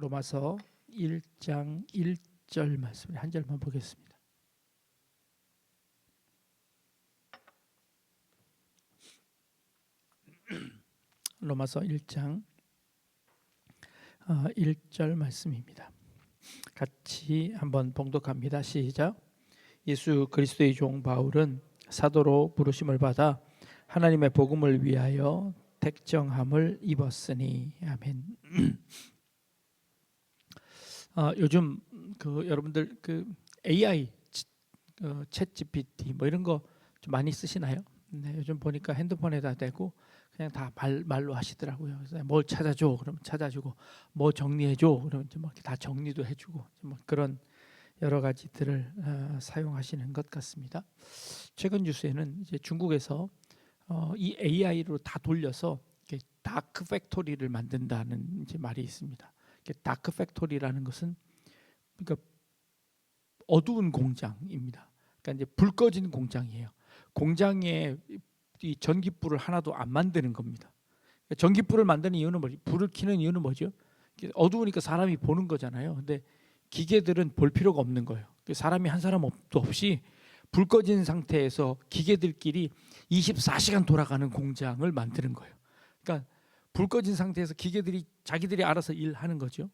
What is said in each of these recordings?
로마서 1장 1절 말씀 한 절만 보겠습니다. 로마서 1장 1절 말씀입니다. 같이 한번 봉독합니다. 시작. 예수 그리스도의 종 바울은 사도로 부르심을 받아 하나님의 복음을 위하여 택정함을 입었으니. 아멘. 요즘 여러분들 AI 챗 GPT 뭐 이런 거 좀 많이 쓰시나요? 네, 요즘 보니까 핸드폰에다 대고 그냥 다 말로 하시더라고요. 그래서 뭘 찾아줘 그러면 찾아주고, 뭐 정리해줘 그러면 뭐 다 정리도 해주고, 뭐 그런 여러 가지들을 사용하시는 것 같습니다. 최근 뉴스에는 이제 중국에서 이 AI로 다 돌려서 다크 팩토리를 만든다는 이제 말이 있습니다. 다크 팩토리라는 것은 그러니까 어두운 공장입니다. 그러니까 이제 불 꺼진 공장이에요. 공장에 이 전기불을 하나도 안 만드는 겁니다. 전기불을 만드는 이유는 뭐지? 불을 켜는 이유는 뭐죠? 어두우니까 사람이 보는 거잖아요. 근데 기계들은 볼 필요가 없는 거예요. 사람이 한 사람도 없이 불 꺼진 상태에서 기계들끼리 24시간 돌아가는 공장을 만드는 거예요. 그러니까 불 꺼진 상태에서 기계들이 자기들이 알아서 일하는 거죠.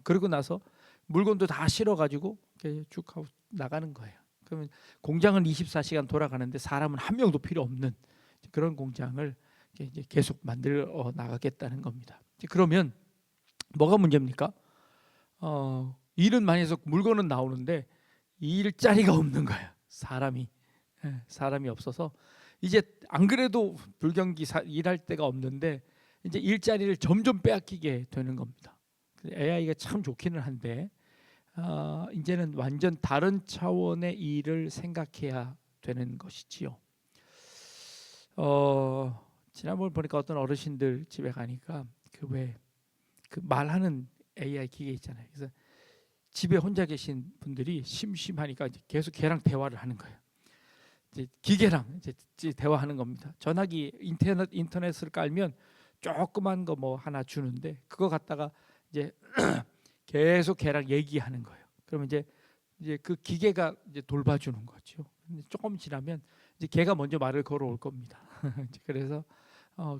그러고 나서 물건도 다 실어가지고 쭉 하고 나가는 거예요. 그러면 공장은 24시간 돌아가는데 사람은 한 명도 필요 없는 그런 공장을 이제 계속 만들어 나가겠다는 겁니다. 그러면 뭐가 문제입니까? 일은 많이 해서 물건은 나오는데 일자리가 없는 거예요. 사람이 없어서 이제 안 그래도 불경기 일할 데가 없는데 이제 일자리를 점점 빼앗기게 되는 겁니다. AI가 참 좋기는 한데 이제는 완전 다른 차원의 일을 생각해야 되는 것이지요. 지난번 보니까 어떤 어르신들 집에 가니까 그 말하는 AI 기계 있잖아요. 그래서 집에 혼자 계신 분들이 심심하니까 이제 계속 걔랑 대화를 하는 거예요. 이제 기계랑 이제 대화하는 겁니다. 전화기 인터넷을 깔면 조그만 거 뭐 하나 주는데 그거 갖다가 이제 계속 걔랑 얘기하는 거예요. 그러면 이제 그 기계가 이제 돌봐주는 거죠. 조금 지나면 이제 걔가 먼저 말을 걸어올 겁니다. 그래서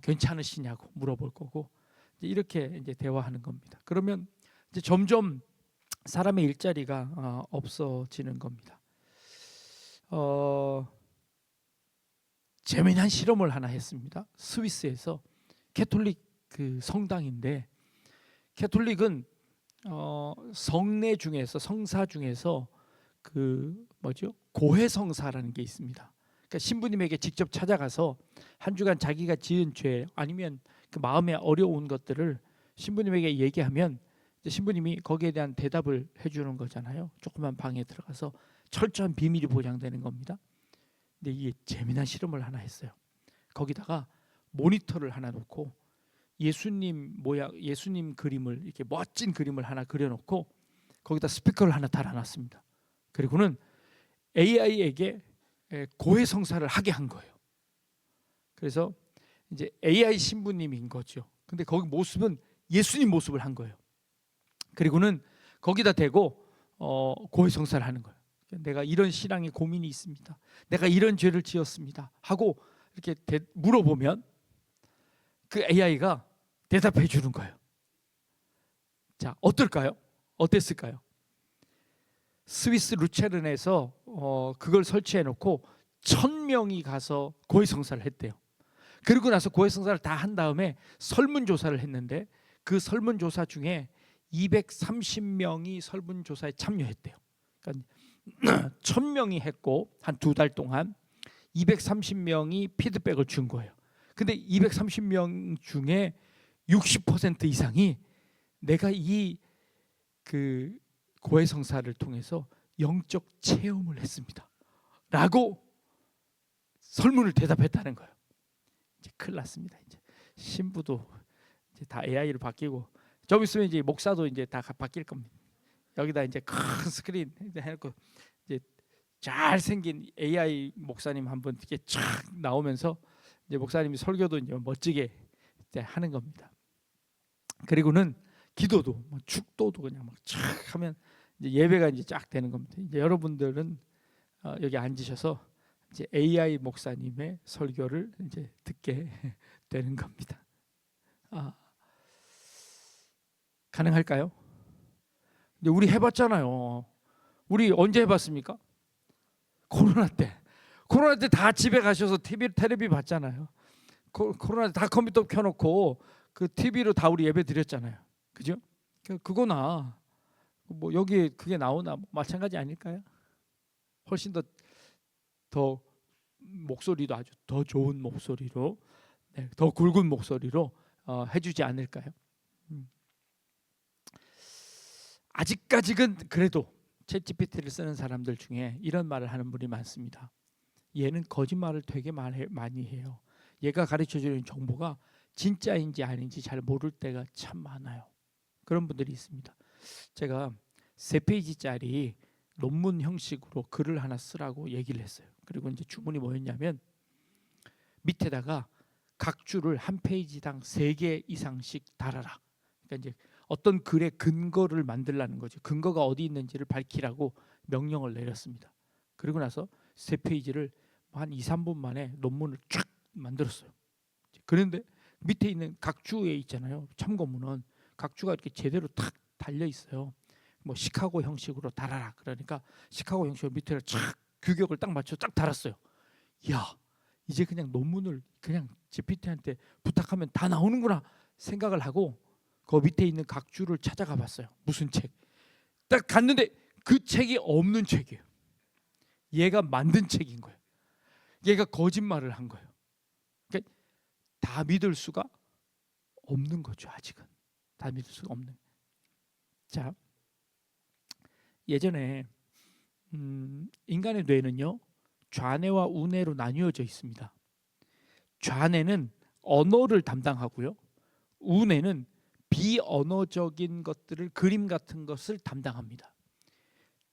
괜찮으시냐고 물어볼 거고, 이렇게 이제 대화하는 겁니다. 그러면 이제 점점 사람의 일자리가 없어지는 겁니다. 재미난 실험을 하나 했습니다. 스위스에서 캐톨릭 성당인데, 캐톨릭은 성례 중에서, 성사 중에서 고해성사라는 게 있습니다. 그러니까 신부님에게 직접 찾아가서 한 주간 자기가 지은 죄 아니면 그 마음에 어려운 것들을 신부님에게 얘기하면 이제 신부님이 거기에 대한 대답을 해주는 거잖아요. 조그만 방에 들어가서 철저한 비밀이 보장되는 겁니다. 근데 이게 재미난 실험을 하나 했어요. 거기다가 모니터를 하나 놓고 예수님 모양, 예수님 그림을, 이렇게 멋진 그림을 하나 그려놓고 거기다 스피커를 하나 달아놨습니다. 그리고는 AI에게 고해성사를 하게 한 거예요. 그래서 이제 AI 신부님인 거죠. 근데 거기 모습은 예수님 모습을 한 거예요. 그리고는 거기다 대고 고해성사를 하는 거예요. 내가 이런 신앙에 고민이 있습니다. 내가 이런 죄를 지었습니다. 하고 이렇게 물어보면 그 AI가 대답해 주는 거예요. 자, 어떨까요? 어땠을까요? 스위스 루체른에서 그걸 설치해 놓고 1000명이 가서 고해성사를 했대요. 그리고 나서 고해성사를 다 한 다음에 설문조사를 했는데 그 설문조사 중에 230명이 설문조사에 참여했대요. 그러니까 1000명이 했고 한 2달 동안 230명이 피드백을 준 거예요. 근데 230명 중에 60% 이상이 내가 이 고해성사를 통해서 영적 체험을 했습니다 라고 설문을 대답했다는 거예요. 이제 큰일 났습니다. 이제 신부도 이제 다 AI로 바뀌고, 좀 있으면 이제 목사도 이제 다 바뀔 겁니다. 여기다 이제 큰 스크린 해놓고 이제 잘생긴 AI 목사님 한 분 이렇게 쫙 나오면서 이제 목사님이 설교도 이제 멋지게 이제 하는 겁니다. 그리고는 기도도 뭐 축도도 그냥 막 쫙 하면 이제 예배가 이제 쫙 되는 겁니다. 이제 여러분들은 여기 앉으셔서 이제 AI 목사님의 설교를 이제 듣게 되는 겁니다. 가능할까요? 근데 우리 해봤잖아요. 우리 언제 해봤습니까? 코로나 때. 코로나 때 다 집에 가셔서 텔레비 봤잖아요. 코로나 때 다 컴퓨터 켜놓고 그 TV로 다 우리 예배 드렸잖아요. 그죠? 그거나 뭐 여기 그게 나오나 마찬가지 아닐까요? 훨씬 더 목소리도 아주 더 좋은 목소리로, 네, 더 굵은 목소리로 해주지 않을까요? 아직까지는 그래도 챗GPT를 쓰는 사람들 중에 이런 말을 하는 분이 많습니다. 얘는 거짓말을 되게 많이 해요. 얘가 가르쳐주는 정보가 진짜인지 아닌지 잘 모를 때가 참 많아요. 그런 분들이 있습니다. 제가 3페이지짜리 논문 형식으로 글을 하나 쓰라고 얘기를 했어요. 그리고 이제 주문이 뭐였냐면 밑에다가 각 줄을 한 페이지당 3개 이상씩 달아라. 그러니까 이제 어떤 글의 근거를 만들라는 거죠. 근거가 어디 있는지를 밝히라고 명령을 내렸습니다. 그리고 나서 3페이지를 한 2, 3분 만에 논문을 쫙 만들었어요. 그런데 밑에 있는 각 주에 있잖아요. 참고문은 각 주가 이렇게 제대로 탁 달려 있어요. 뭐 시카고 형식으로 달아라. 그러니까 시카고 형식으로 밑에 쫙 규격을 딱 맞춰 딱 달았어요. 야, 이제 그냥 논문을 그냥 GPT한테 부탁하면 다 나오는구나 생각을 하고 그 밑에 있는 각 주를 찾아가 봤어요. 무슨 책? 딱 갔는데 그 책이 없는 책이에요. 얘가 만든 책인 거예요. 얘가 거짓말을 한 거예요. 그러니까 다 믿을 수가 없는 거죠. 아직은 다 믿을 수가 없는. 자, 예전에 인간의 뇌는요 좌뇌와 우뇌로 나뉘어져 있습니다. 좌뇌는 언어를 담당하고요, 우뇌는 비언어적인 것들을, 그림 같은 것을 담당합니다.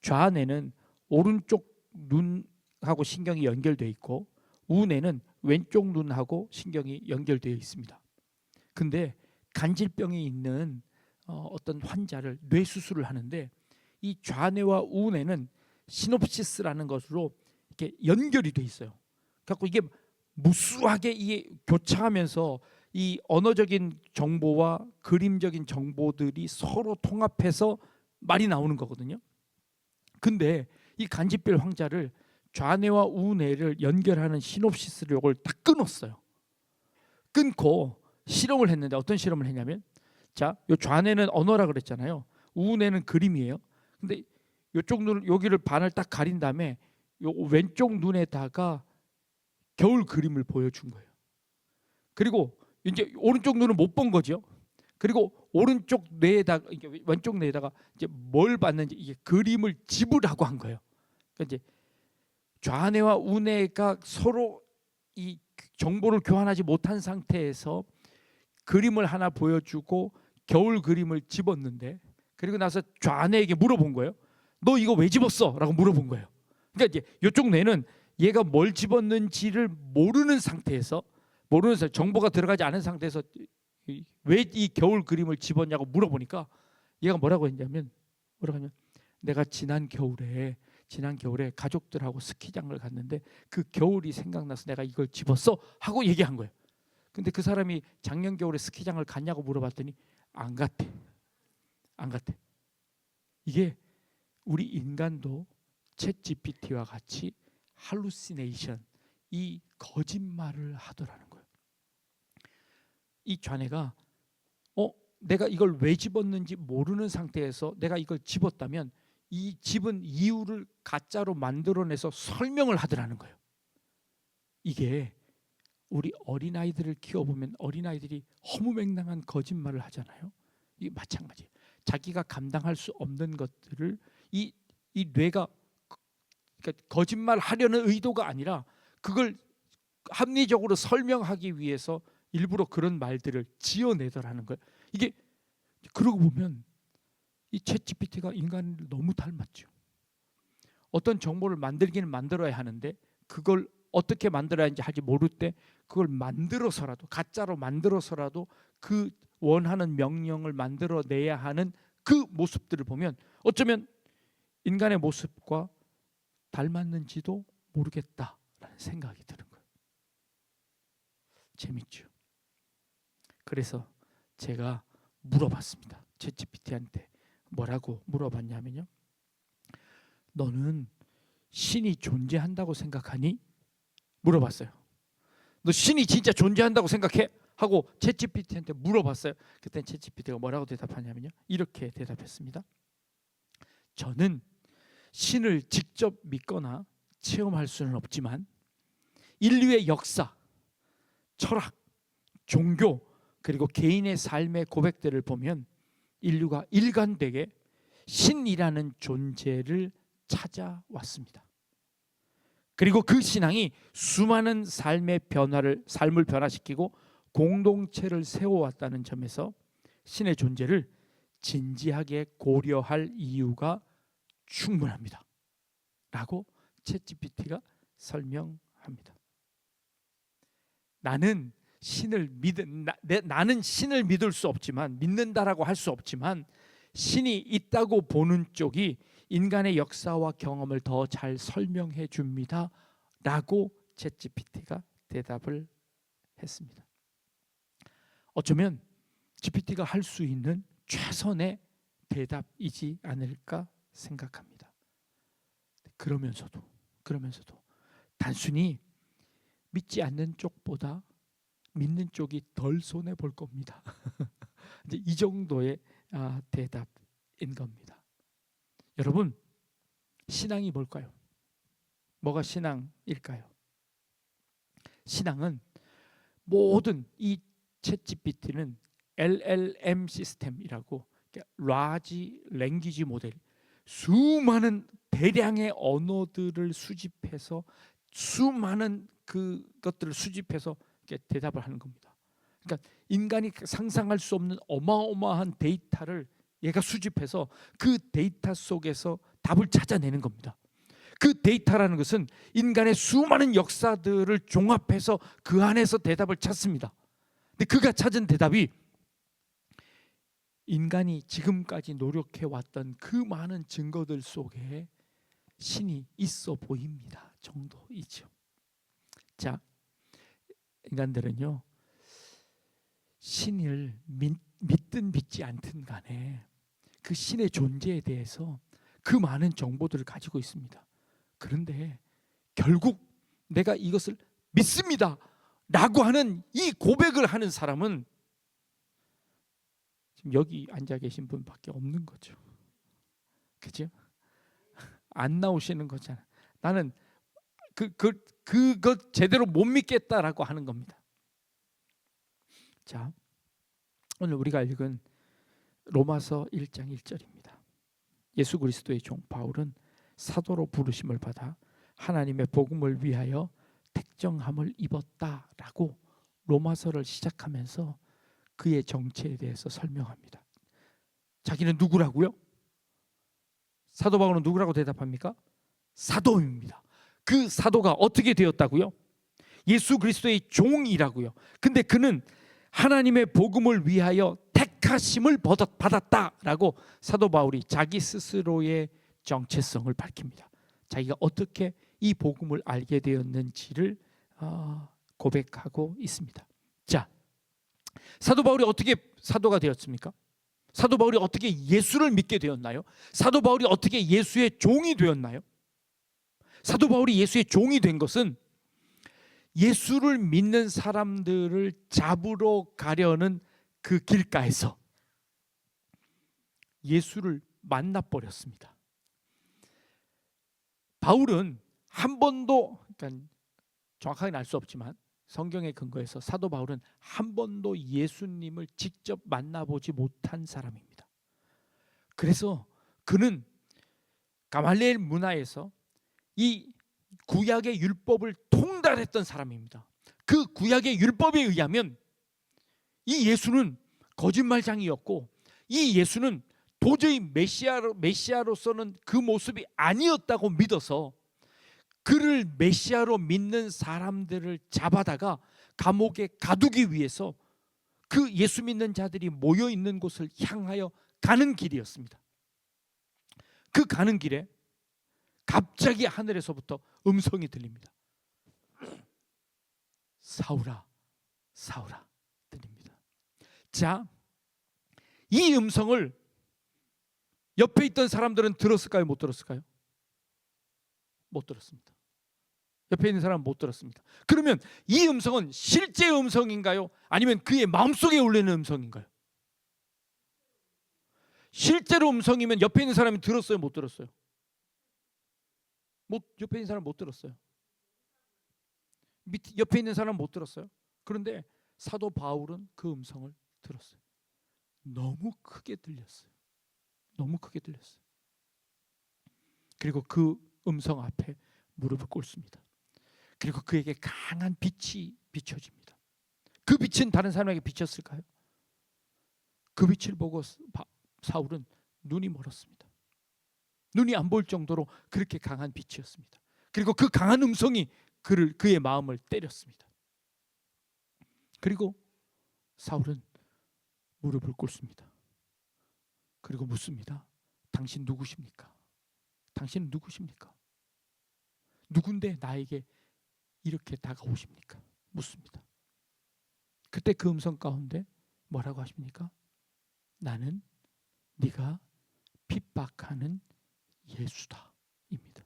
좌뇌는 오른쪽 눈하고 신경이 연결되어 있고 우뇌는 왼쪽 눈하고 신경이 연결되어 있습니다. 근데 간질병이 있는 어떤 환자를 뇌 수술을 하는데 이 좌뇌와 우뇌는 시놉시스라는 것으로 이렇게 연결이 돼 있어요. 그래서 이게 무수하게 이게 교차하면서 이 언어적인 정보와 그림적인 정보들이 서로 통합해서 말이 나오는 거거든요. 근데 이 간질병 환자를 좌뇌와 우뇌를 연결하는 시놉시스를 이걸 딱 끊었어요. 끊고 실험을 했는데 어떤 실험을 했냐면, 자, 요 좌뇌는 언어라 그랬잖아요. 우뇌는 그림이에요. 근데 요쪽 눈 여기를 반을 딱 가린 다음에 요 왼쪽 눈에다가 겨울 그림을 보여준 거예요. 그리고 이제 오른쪽 눈은 못 본 거죠. 그리고 오른쪽 뇌에다가, 왼쪽 뇌에다가 이제 뭘 봤는지 이게 그림을 집으라고 한 거예요. 그러니까 이제 좌뇌와 우뇌가 서로 이 정보를 교환하지 못한 상태에서 그림을 하나 보여주고 겨울 그림을 집었는데, 그리고 나서 좌뇌에게 물어본 거예요. 너 이거 왜 집었어? 라고 물어본 거예요. 그러니까 이제 이쪽 뇌는 얘가 뭘 집었는지를 모르는 상태에서, 정보가 들어가지 않은 상태에서 왜 이 겨울 그림을 집었냐고 물어보니까 얘가 뭐라고 했냐면, 내가 지난 겨울에 가족들하고 스키장을 갔는데 그 겨울이 생각나서 내가 이걸 집었어 하고 얘기한 거예요. 근데 그 사람이 작년 겨울에 스키장을 갔냐고 물어봤더니 안 갔대. 이게 우리 인간도 챗 GPT와 같이 할루시네이션, 이 거짓말을 하더라는 거예요. 이 좌뇌가 내가 이걸 왜 집었는지 모르는 상태에서 내가 이걸 집었다면 이 집은 이유를 가짜로 만들어내서 설명을 하더라는 거예요. 이게 우리 어린아이들을 키워보면 어린아이들이 허무맹랑한 거짓말을 하잖아요. 이게 마찬가지예요. 자기가 감당할 수 없는 것들을 이 뇌가, 그러니까 거짓말 하려는 의도가 아니라 그걸 합리적으로 설명하기 위해서 일부러 그런 말들을 지어내더라는 거예요. 이게 그러고 보면 이 챗GPT가 인간을 너무 닮았죠. 어떤 정보를 만들기는 만들어야 하는데 그걸 어떻게 만들어야 하는지 모를 때 그걸 만들어서라도, 가짜로 만들어서라도 그 원하는 명령을 만들어내야 하는 그 모습들을 보면 어쩌면 인간의 모습과 닮았는지도 모르겠다라는 생각이 드는 거예요. 재밌죠? 그래서 제가 물어봤습니다. 챗GPT한테 뭐라고 물어봤냐면요. 너는 신이 존재한다고 생각하니? 물어봤어요. 너 신이 진짜 존재한다고 생각해? 하고 챗GPT한테 물어봤어요. 그때 챗GPT가 뭐라고 대답하냐면요. 이렇게 대답했습니다. 저는 신을 직접 믿거나 체험할 수는 없지만 인류의 역사, 철학, 종교 그리고 개인의 삶의 고백들을 보면 인류가 일관되게 신이라는 존재를 찾아왔습니다. 그리고 그 신앙이 수많은 삶을 변화시키고 공동체를 세워왔다는 점에서 신의 존재를 진지하게 고려할 이유가 충분합니다. 라고 챗GPT가 설명합니다. 나는 신을 믿을 수 없지만, 믿는다라고 할 수 없지만 신이 있다고 보는 쪽이 인간의 역사와 경험을 더 잘 설명해 줍니다. 라고 챗GPT가 대답을 했습니다. 어쩌면 GPT가 할 수 있는 최선의 대답이지 않을까 생각합니다. 그러면서도 단순히 믿지 않는 쪽보다 믿는 쪽이 덜 손해 볼 겁니다. 이제 이 정도의 대답인 겁니다. 여러분, 신앙이 뭘까요? 뭐가 신앙일까요? 신앙은 모든 이 챗GPT는 LLM 시스템이라고 라지 랭귀지 모델, 수많은 대량의 언어들을 수집해서 수많은 그것들을 수집해서 대답을 하는 겁니다. 그러니까 인간이 상상할 수 없는 어마어마한 데이터를 얘가 수집해서 그 데이터 속에서 답을 찾아내는 겁니다. 그 데이터라는 것은 인간의 수많은 역사들을 종합해서 그 안에서 대답을 찾습니다. 근데 그가 찾은 대답이 인간이 지금까지 노력해왔던 그 많은 증거들 속에 신이 있어 보입니다 정도이죠. 자, 인간들은요, 신을 믿든 믿지 않든 간에 그 신의 존재에 대해서 그 많은 정보들을 가지고 있습니다. 그런데 결국 내가 이것을 믿습니다 라고 하는 이 고백을 하는 사람은 지금 여기 앉아 계신 분밖에 없는 거죠. 그죠? 안 나오시는 거잖아. 나는 그것 제대로 못 믿겠다라고 하는 겁니다. 자, 오늘 우리가 읽은 로마서 1장 1절입니다. 예수 그리스도의 종 바울은 사도로 부르심을 받아 하나님의 복음을 위하여 택정함을 입었다라고 로마서를 시작하면서 그의 정체에 대해서 설명합니다. 자기는 누구라고요? 사도 바울은 누구라고 대답합니까? 사도입니다. 그 사도가 어떻게 되었다고요? 예수 그리스도의 종이라고요. 근데 그는 하나님의 복음을 위하여 택하심을 받았다라고 사도 바울이 자기 스스로의 정체성을 밝힙니다. 자기가 어떻게 이 복음을 알게 되었는지를 고백하고 있습니다. 자, 사도 바울이 어떻게 사도가 되었습니까? 사도 바울이 어떻게 예수를 믿게 되었나요? 사도 바울이 어떻게 예수의 종이 되었나요? 사도 바울이 예수의 종이 된 것은 예수를 믿는 사람들을 잡으러 가려는 그 길가에서 예수를 만나버렸습니다. 바울은 한 번도, 그러니까 정확하게는 알 수 없지만 성경에 근거해서 사도 바울은 한 번도 예수님을 직접 만나보지 못한 사람입니다. 그래서 그는 가말리엘 문화에서 이 구약의 율법을 통달했던 사람입니다. 그 구약의 율법에 의하면 이 예수는 거짓말장이었고 이 예수는 도저히 메시아로서는 그 모습이 아니었다고 믿어서 그를 메시아로 믿는 사람들을 잡아다가 감옥에 가두기 위해서 그 예수 믿는 자들이 모여 있는 곳을 향하여 가는 길이었습니다. 그 가는 길에 갑자기 하늘에서부터 음성이 들립니다. 사울아, 사울아 들립니다. 자, 이 음성을 옆에 있던 사람들은 들었을까요? 못 들었을까요? 못 들었습니다. 옆에 있는 사람은 못 들었습니다. 그러면 이 음성은 실제 음성인가요? 아니면 그의 마음속에 울리는 음성인가요? 실제로 음성이면 옆에 있는 사람이 들었어요? 못 들었어요? 옆에 있는 사람 못 들었어요. 옆에 있는 사람 못 들었어요. 그런데 사도 바울은 그 음성을 들었어요. 너무 크게 들렸어요. 너무 크게 들렸어요. 그리고 그 음성 앞에 무릎을 꿇습니다. 그리고 그에게 강한 빛이 비춰집니다. 그 빛은 다른 사람에게 비쳤을까요? 그 빛을 보고 사울은 눈이 멀었습니다. 눈이 안 보일 정도로 그렇게 강한 빛이었습니다. 그리고 그 강한 음성이 그의 마음을 때렸습니다. 그리고 사울은 무릎을 꿇습니다. 그리고 묻습니다. 당신 누구십니까? 당신은 누구십니까? 누군데 나에게 이렇게 다가오십니까? 묻습니다. 그때 그 음성 가운데 뭐라고 하십니까? 나는 네가 핍박하는 예수다 입니다.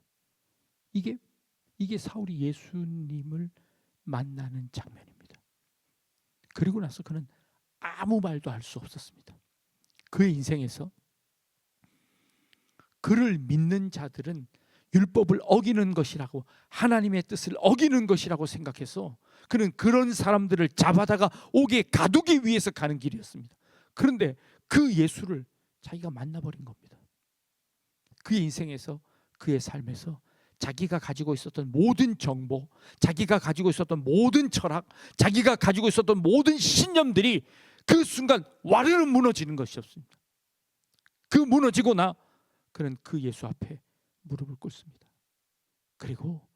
이게 사울이 예수님을 만나는 장면입니다. 그리고 나서 그는 아무 말도 할 수 없었습니다. 그의 인생에서 그를 믿는 자들은 율법을 어기는 것이라고, 하나님의 뜻을 어기는 것이라고 생각해서 그는 그런 사람들을 잡아다가 옥에 가두기 위해서 가는 길이었습니다. 그런데 그 예수를 자기가 만나버린 겁니다. 그의 인생에서, 그의 삶에서 자기가 가지고 있었던 모든 정보, 자기가 가지고 있었던 모든 철학, 자기가 가지고 있었던 모든 신념들이 그 순간 와르르 무너지는 것이었습니다. 그 무너지고 나 그는 그 예수 앞에 무릎을 꿇습니다. 그리고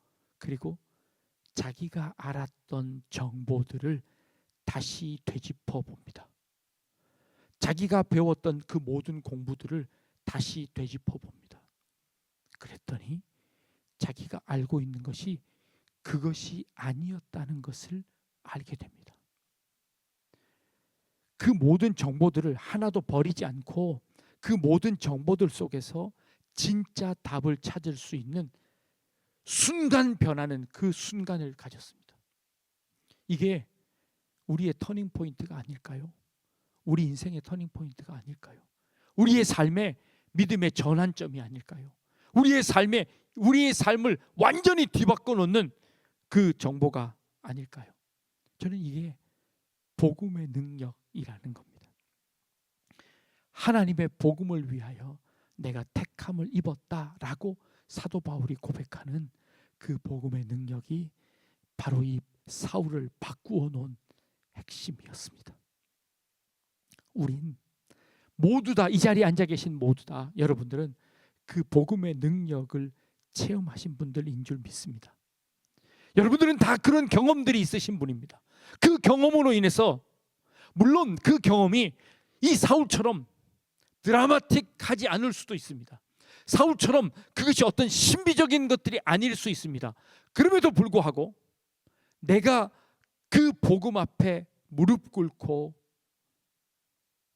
자기가 알았던 정보들을 다시 되짚어 봅니다. 자기가 배웠던 그 모든 공부들을 다시 되짚어 봅니다. 그랬더니 자기가 알고 있는 것이 그것이 아니었다는 것을 알게 됩니다. 그 모든 정보들을 하나도 버리지 않고 그 모든 정보들 속에서 진짜 답을 찾을 수 있는 순간 변하는 그 순간을 가졌습니다. 이게 우리의 터닝 포인트가 아닐까요? 우리 인생의 터닝 포인트가 아닐까요? 우리의 삶의 믿음의 전환점이 아닐까요? 우리의 삶을 완전히 뒤바꿔 놓는 그 정보가 아닐까요? 저는 이게 복음의 능력이라는 겁니다. 하나님의 복음을 위하여 내가 택함을 입었다라고 사도 바울이 고백하는 그 복음의 능력이 바로 이 사울을 바꾸어 놓은 핵심이었습니다. 우린 모두 다, 이 자리에 앉아 계신 모두 다, 여러분들은 그 복음의 능력을 체험하신 분들인 줄 믿습니다. 여러분들은 다 그런 경험들이 있으신 분입니다. 그 경험으로 인해서, 물론 그 경험이 이 사울처럼 드라마틱하지 않을 수도 있습니다. 사울처럼 그것이 어떤 신비적인 것들이 아닐 수 있습니다. 그럼에도 불구하고 내가 그 복음 앞에 무릎 꿇고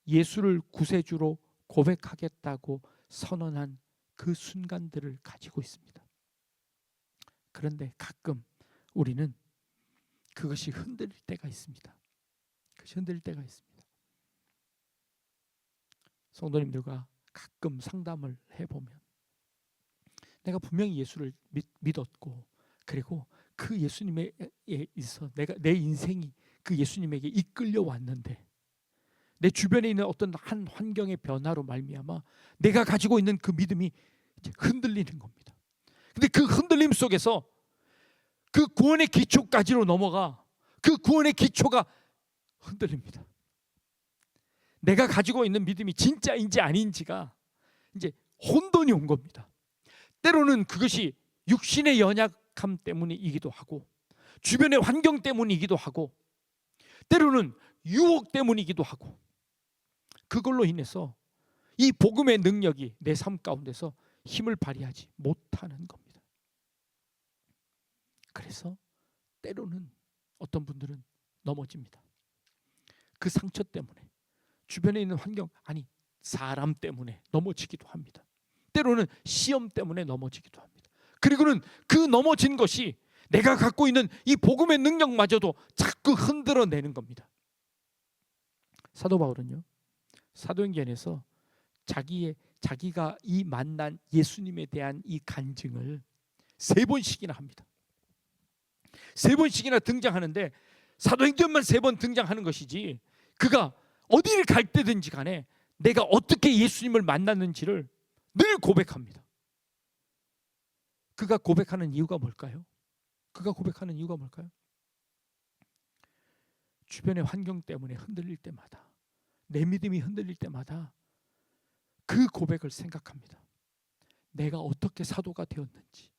예수를 구세주로 고백하겠다고 선언한 그 순간들을 가지고 있습니다. 그런데 가끔 우리는 그것이 흔들릴 때가 있습니다. 그것이 흔들릴 때가 있습니다. 성도님들과 가끔 상담을 해보면 내가 분명히 예수를 믿었고, 그리고 그 예수님에 있어 내 인생이 그 예수님에게 이끌려 왔는데, 내 주변에 있는 어떤 한 환경의 변화로 말미암아 내가 가지고 있는 그 믿음이 이제 흔들리는 겁니다. 근데 그 흔들림 속에서 그 구원의 기초까지로 넘어가 그 구원의 기초가 흔들립니다. 내가 가지고 있는 믿음이 진짜인지 아닌지가 이제 혼돈이 온 겁니다. 때로는 그것이 육신의 연약함 때문이기도 하고, 주변의 환경 때문이기도 하고, 때로는 유혹 때문이기도 하고, 그걸로 인해서 이 복음의 능력이 내 삶 가운데서 힘을 발휘하지 못하는 겁니다. 그래서 때로는 어떤 분들은 넘어집니다. 그 상처 때문에, 주변에 있는 환경, 아니 사람 때문에 넘어지기도 합니다. 때로는 시험 때문에 넘어지기도 합니다. 그리고는 그 넘어진 것이 내가 갖고 있는 이 복음의 능력마저도 자꾸 흔들어내는 겁니다. 사도 바울은요, 사도행전에서 자기가 이 만난 예수님에 대한 이 간증을 3번씩이나 합니다. 3번씩이나 등장하는데, 사도행전만 3번 등장하는 것이지, 그가 어디를 갈 때든지 간에 내가 어떻게 예수님을 만났는지를 늘 고백합니다. 그가 고백하는 이유가 뭘까요? 주변의 환경 때문에 흔들릴 때마다, 내 믿음이 흔들릴 때마다 그 고백을 생각합니다. 내가 어떻게 사도가 되었는지,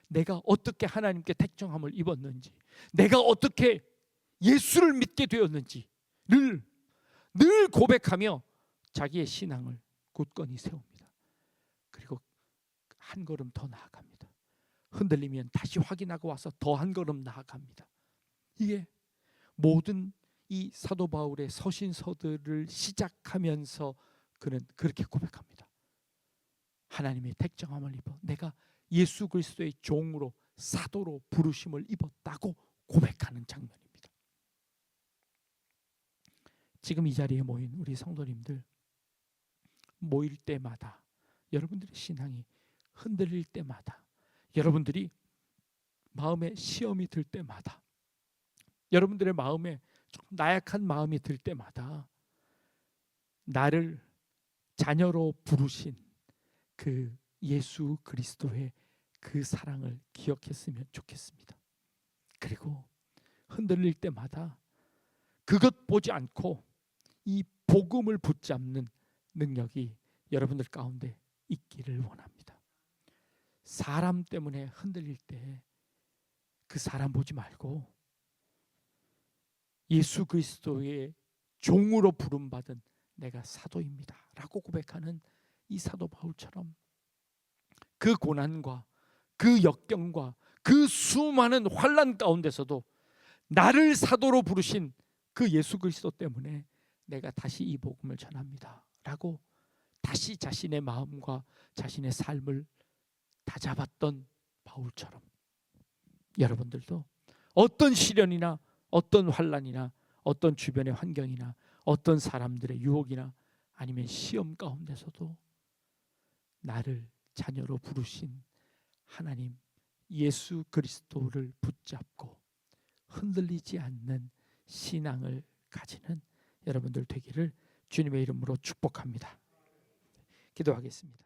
내가 어떻게 하나님께 택정함을 입었는지, 내가 어떻게 예수를 믿게 되었는지 늘 고백하며 자기의 신앙을 굳건히 세웁니다. 그리고 한 걸음 더 나아갑니다. 흔들리면 다시 확인하고 와서 더 한 걸음 나아갑니다. 이게 모든 이 사도 바울의 서신서들을 시작하면서 그는 그렇게 고백합니다. 하나님의 택정함을 입어 내가 예수 그리스도의 종으로, 사도로 부르심을 입었다고 고백하는 장면입니다. 지금 이 자리에 모인 우리 성도님들, 모일 때마다, 여러분들의 신앙이 흔들릴 때마다, 여러분들이 마음에 시험이 들 때마다, 여러분들의 마음에 좀 나약한 마음이 들 때마다 나를 자녀로 부르신 그 예수 그리스도의 그 사랑을 기억했으면 좋겠습니다. 그리고 흔들릴 때마다 그것 보지 않고 이 복음을 붙잡는 능력이 여러분들 가운데 있기를 원합니다. 사람 때문에 흔들릴 때 그 사람 보지 말고 예수 그리스도의 종으로 부름받은 내가 사도입니다 라고 고백하는 이 사도 바울처럼 그 고난과 그 역경과 그 수많은 환난 가운데서도 나를 사도로 부르신 그 예수 그리스도 때문에 내가 다시 이 복음을 전합니다 라고 다시 자신의 마음과 자신의 삶을 다잡았던 바울처럼 여러분들도 어떤 시련이나 어떤 환난이나 어떤 주변의 환경이나 어떤 사람들의 유혹이나 아니면 시험 가운데서도 나를 자녀로 부르신 하나님 예수 그리스도를 붙잡고 흔들리지 않는 신앙을 가지는 여러분들 되기를 주님의 이름으로 축복합니다. 기도하겠습니다.